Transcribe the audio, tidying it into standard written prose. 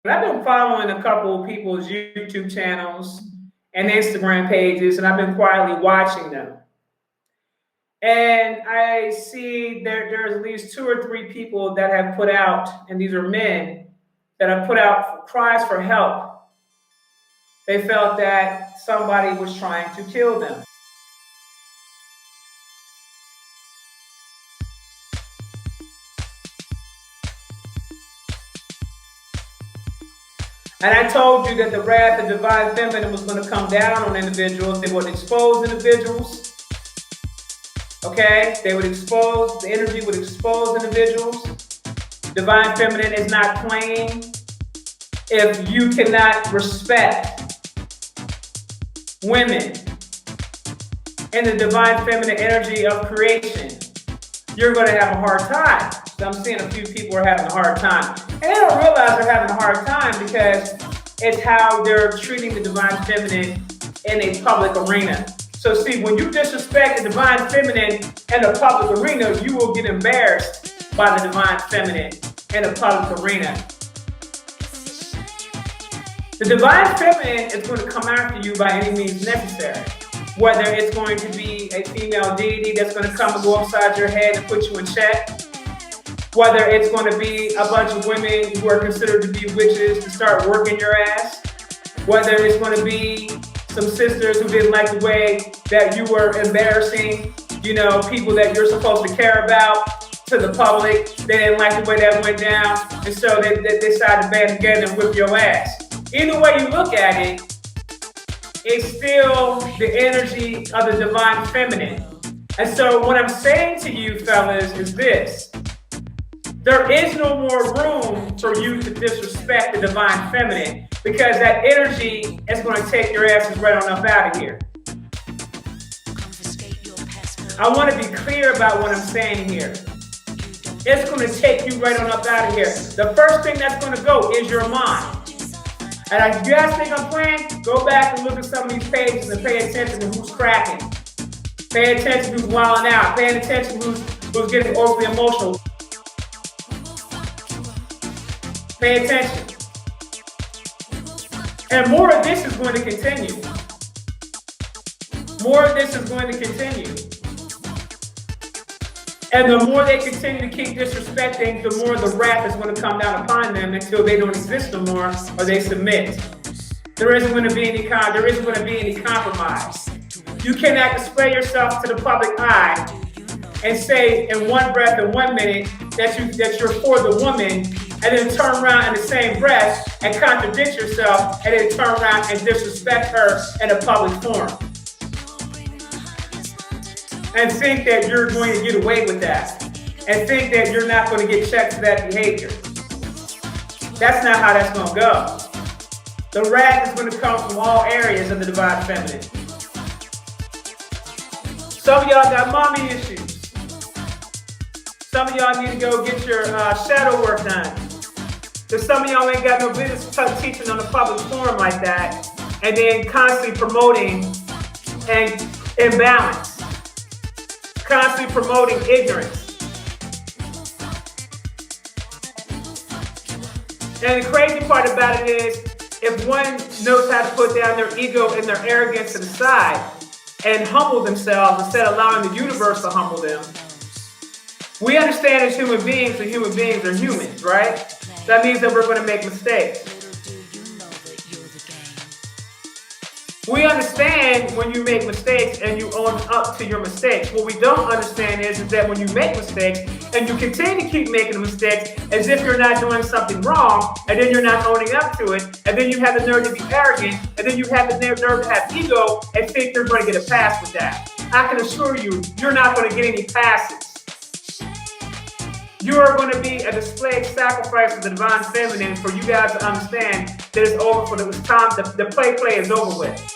I've been following a couple of people's YouTube channels and Instagram pages, and I've been quietly watching them. And I see there's at least 2 or 3 people that have put out, and these are men, that have put out cries for help. They felt that somebody was trying to kill them. And I told you that the wrath of divine feminine was going to come down on individuals. They would expose individuals. Okay? They would expose, the energy would expose individuals. Divine feminine is not playing. If you cannot respect women in the divine feminine energy of creation, you're going to have a hard time. So I'm seeing a few people are having a hard time. And they don't realize they're having a hard time because it's how they're treating the divine feminine in a public arena. So see, when you disrespect the divine feminine in a public arena, you will get embarrassed by the divine feminine in a public arena. The divine feminine is going to come after you by any means necessary. Whether it's going to be a female deity that's going to come and go upside your head and put you in check. Whether it's going to be a bunch of women who are considered to be witches to start working your ass. Whether it's going to be some sisters who didn't like the way that you were embarrassing, people that you're supposed to care about to the public. They didn't like the way that went down. And so they decided to band together and whip your ass. Either way you look at it, it's still the energy of the divine feminine. And so what I'm saying to you fellas is this. There is no more room for you to disrespect the divine feminine because that energy is going to take your asses right on up out of here. I want to be clear about what I'm saying here. It's going to take you right on up out of here. The first thing that's going to go is your mind. And if you guys think I'm playing, go back and look at some of these pages and pay attention to who's cracking. Pay attention to who's wilding out. Pay attention to who's getting overly emotional. Pay attention. And more of this is going to continue. More of this is going to continue. And the more they continue to keep disrespecting, the more the wrath is going to come down upon them until they don't exist no more or they submit. There isn't going to be any compromise. You cannot display yourself to the public eye and say in one breath in 1 minute that you're for the woman, and then turn around in the same breath and contradict yourself, and then turn around and disrespect her in a public forum. And think that you're going to get away with that. And think that you're not going to get checked for that behavior. That's not how that's going to go. The wrath is going to come from all areas of the divine feminine. Some of y'all got mommy issues. Some of y'all need to go get your shadow work done. Because some of y'all ain't got no business teaching on a public forum like that and then constantly promoting and imbalance. Constantly promoting ignorance. And the crazy part about it is, if one knows how to put down their ego and their arrogance to the side and humble themselves instead of allowing the universe to humble them, we understand as human beings that human beings are humans, right? That means that we're going to make mistakes. We understand when you make mistakes and you own up to your mistakes. What we don't understand is that when you make mistakes and you continue to keep making mistakes as if you're not doing something wrong, and then you're not owning up to it, and then you have the nerve to be arrogant, and then you have the nerve to have ego and think you're going to get a pass with that. I can assure you, you're not going to get any passes. You are going to be a displayed sacrifice of the divine feminine for you guys to understand that it's over, for it was time, the play is over with.